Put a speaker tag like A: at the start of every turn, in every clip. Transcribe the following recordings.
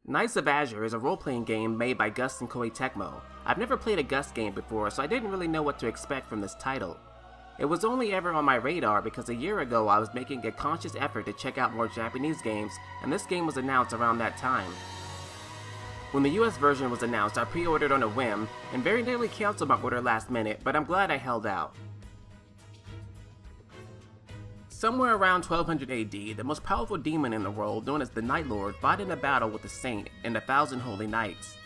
A: Knights of Azure is a role-playing game made by Gus and Koei Tecmo. I've never played a Gus game before, so I didn't really know what to expect from this title. It was only ever on my radar because a year ago I was making a conscious effort to check out more Japanese games, and this game was announced around that time. When the US version was announced, I pre-ordered on a whim, and very nearly canceled my order last minute, but I'm glad I held out. Somewhere around 1200 AD, the most powerful demon in the world, known as the Night Lord, fought in a battle with the Saint and 1,000 holy knights.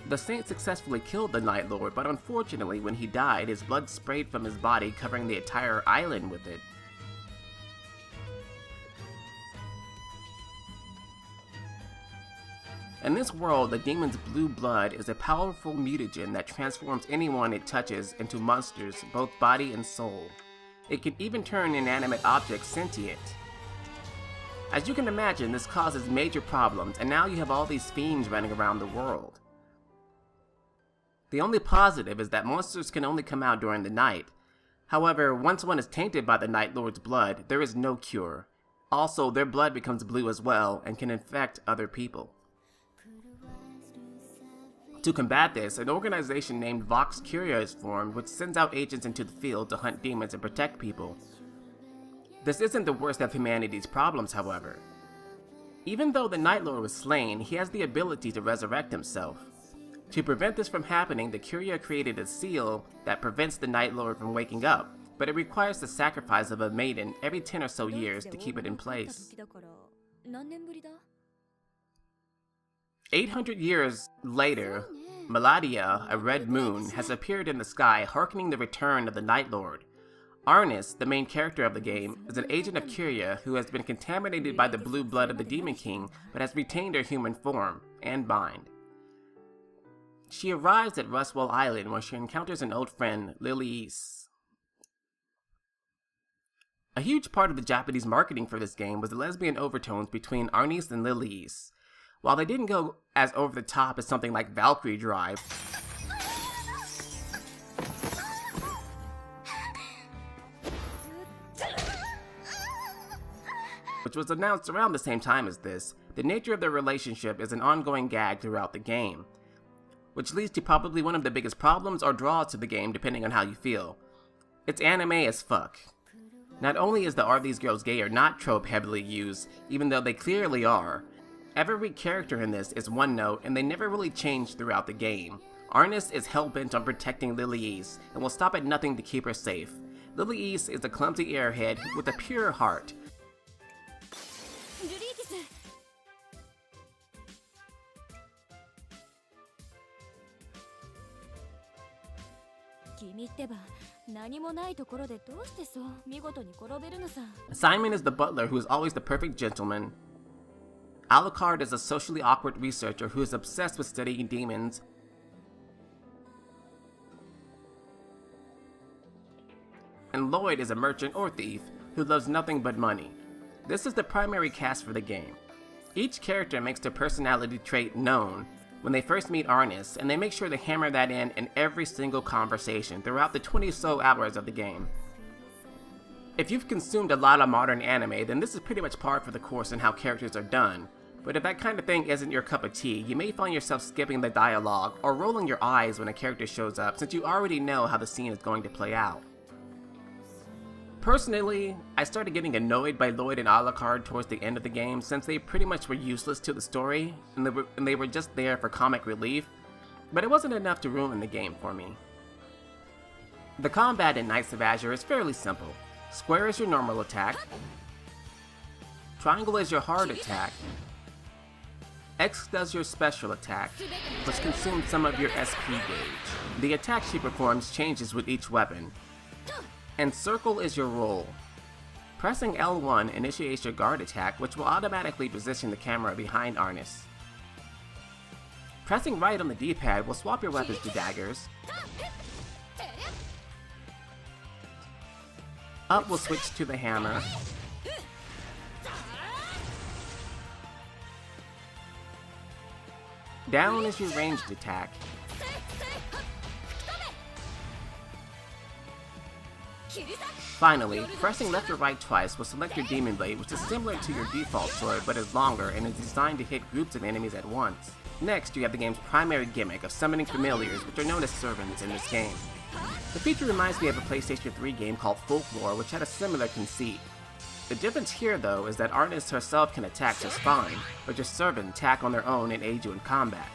A: The Saint successfully killed the Night Lord, but unfortunately when he died, his blood sprayed from his body, covering the entire island with it. In this world, the demon's blue blood is a powerful mutagen that transforms anyone it touches into monsters, both body and soul. It can even turn inanimate objects sentient. As you can imagine, this causes major problems, and now you have all these fiends running around the world. The only positive is that monsters can only come out during the night. However, once one is tainted by the Night Lord's blood, there is no cure. Also, their blood becomes blue as well, and can infect other people. To combat this, an organization named Vox Curia is formed, which sends out agents into the field to hunt demons and protect people. This isn't the worst of humanity's problems, however. Even though the Night Lord was slain, he has the ability to resurrect himself. To prevent this from happening, the Curia created a seal that prevents the Night Lord from waking up, but it requires the sacrifice of a maiden every 10 or so years to keep it in place. 800 years later, Maladia, a red moon, has appeared in the sky, hearkening the return of the Night Lord. Arnis, the main character of the game, is an agent of Curia who has been contaminated by the blue blood of the Demon King, but has retained her human form and mind. She arrives at Rustwell Island where she encounters an old friend, Lilies. A huge part of the Japanese marketing for this game was the lesbian overtones between Arnis and Lilies. While they didn't go as over the top as something like Valkyrie Drive, which was announced around the same time as this, the nature of their relationship is an ongoing gag throughout the game, which leads to probably one of the biggest problems or draws to the game depending on how you feel. It's anime as fuck. Not only is the "are these girls gay or not" trope heavily used, even though they clearly are, every character in this is one note and they never really change throughout the game. Arnis is hell-bent on protecting Lilies and will stop at nothing to keep her safe. Lilies is a clumsy airhead with a pure heart. Simon is the butler who is always the perfect gentleman. Alucard is a socially awkward researcher who is obsessed with studying demons. And Lloyd is a merchant or thief who loves nothing but money. This is the primary cast for the game. Each character makes their personality trait known when they first meet Arnis, and they make sure to hammer that in every single conversation throughout the 20 or so hours of the game. If you've consumed a lot of modern anime, then this is pretty much par for the course in how characters are done. But if that kind of thing isn't your cup of tea, you may find yourself skipping the dialogue or rolling your eyes when a character shows up since you already know how the scene is going to play out. Personally, I started getting annoyed by Lloyd and Alucard towards the end of the game since they pretty much were useless to the story and they were just there for comic relief, but it wasn't enough to ruin the game for me. The combat in Knights of Azure is fairly simple. Square is your normal attack, triangle is your hard attack, X does your special attack, which consumes some of your SP gauge. The attack she performs changes with each weapon. And circle is your roll. Pressing L1 initiates your guard attack, which will automatically position the camera behind Arnis. Pressing right on the D-pad will swap your weapons to daggers. Up will switch to the hammer. Down is your ranged attack. Finally, pressing left or right twice will select your Demon Blade, which is similar to your default sword but is longer and is designed to hit groups of enemies at once. Next, you have the game's primary gimmick of summoning familiars, which are known as servants in this game. The feature reminds me of a PlayStation 3 game called Folklore, which had a similar conceit. The difference here, though, is that Arnis herself can attack just fine, but your servants attack on their own and aid you in combat.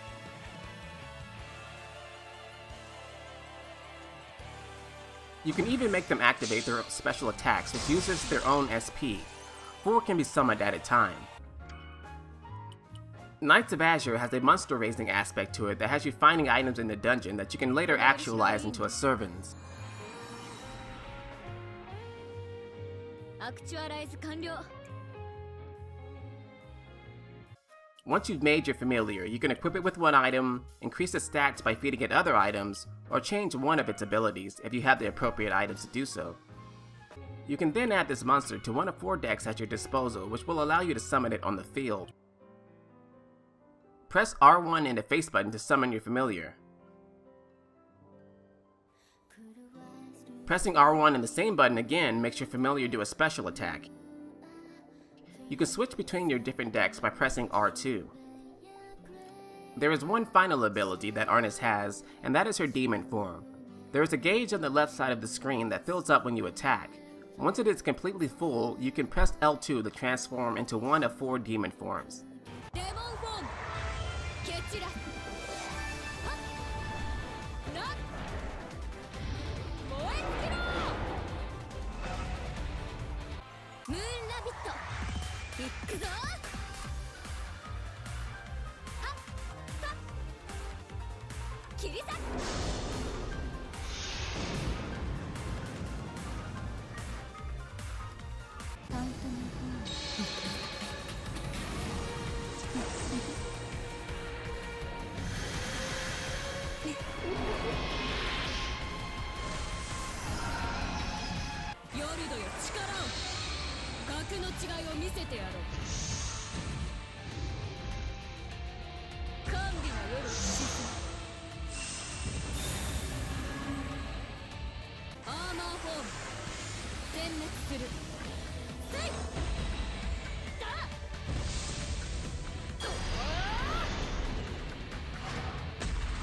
A: You can even make them activate their special attacks, which uses their own SP. 4 can be summoned at a time. Knights of Azure has a monster-raising aspect to it that has you finding items in the dungeon that you can later actualize into a servants. Once you've made your familiar, you can equip it with one item, increase its stats by feeding it other items, or change one of its abilities if you have the appropriate items to do so. You can then add this monster to one of 4 decks at your disposal, which will allow you to summon it on the field. Press R1 and the face button to summon your familiar. Pressing R1 and the same button again makes your familiar do a special attack. You can switch between your different decks by pressing R2. There is one final ability that Arnis has, and that is her demon form. There is a gauge on the left side of the screen that fills up when you attack. Once it is completely full, you can press L2 to transform into one of 4 demon forms.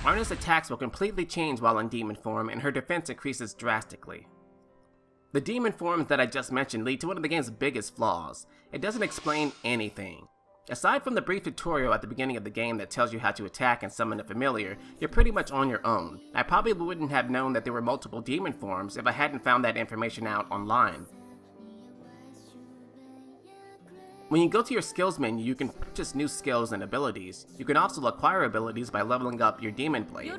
A: Arnis' attacks will completely change while in demon form, and her defense increases drastically. The demon forms that I just mentioned lead to one of the game's biggest flaws. It doesn't explain anything. Aside from the brief tutorial at the beginning of the game that tells you how to attack and summon a familiar, you're pretty much on your own. I probably wouldn't have known that there were multiple demon forms if I hadn't found that information out online. When you go to your skills menu, you can purchase new skills and abilities. You can also acquire abilities by leveling up your demon blade.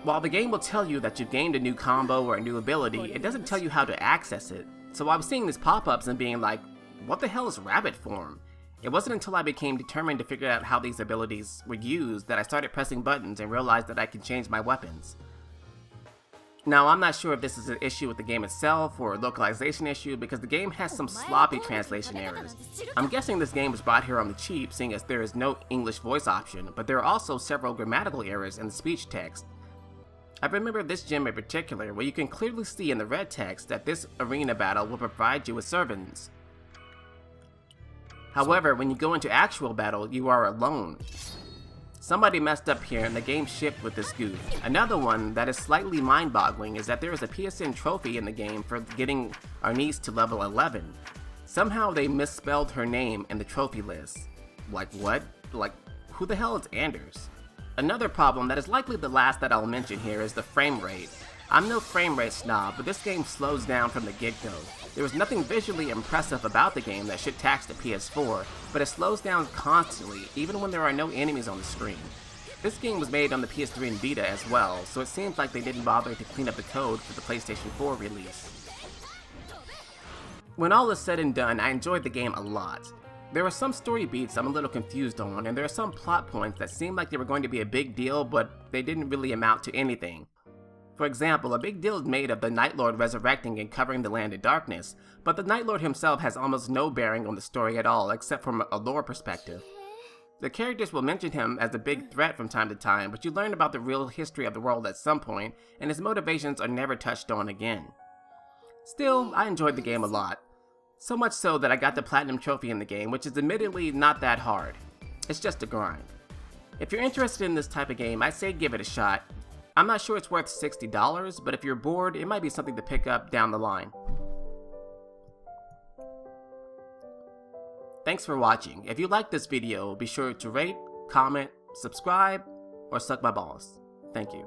A: While the game will tell you that you've gained a new combo or a new ability, it doesn't tell you how to access it. So I was seeing these pop-ups and being like, what the hell is rabbit form? It wasn't until I became determined to figure out how these abilities were used that I started pressing buttons and realized that I could change my weapons. Now, I'm not sure if this is an issue with the game itself or a localization issue because the game has some sloppy translation errors. I'm guessing this game was brought here on the cheap seeing as there is no English voice option, but there are also several grammatical errors in the speech text. I remember this gem in particular where you can clearly see in the red text that this arena battle will provide you with servants. However, when you go into actual battle, you are alone. Somebody messed up here and the game shipped with this goof. Another one that is slightly mind-boggling is that there is a PSN trophy in the game for getting our niece to level 11. Somehow they misspelled her name in the trophy list. Like what? Like, who the hell is Anders? Another problem that is likely the last that I'll mention here is the frame rate. I'm no frame rate snob, but this game slows down from the get-go. There was nothing visually impressive about the game that should tax the PS4, but it slows down constantly, even when there are no enemies on the screen. This game was made on the PS3 and Vita as well, so it seems like they didn't bother to clean up the code for the PlayStation 4 release. When all is said and done, I enjoyed the game a lot. There are some story beats I'm a little confused on, and there are some plot points that seem like they were going to be a big deal, but they didn't really amount to anything. For example, a big deal is made of the Night Lord resurrecting and covering the land in darkness, but the Night Lord himself has almost no bearing on the story at all, except from a lore perspective. The characters will mention him as a big threat from time to time, but you learn about the real history of the world at some point, and his motivations are never touched on again. Still, I enjoyed the game a lot. So much so that I got the Platinum Trophy in the game, which is admittedly not that hard. It's just a grind. If you're interested in this type of game, I say give it a shot. I'm not sure it's worth $60, but if you're bored, it might be something to pick up down the line. Thanks for watching. If you liked this video, be sure to rate, comment, subscribe, or suck my balls. Thank you.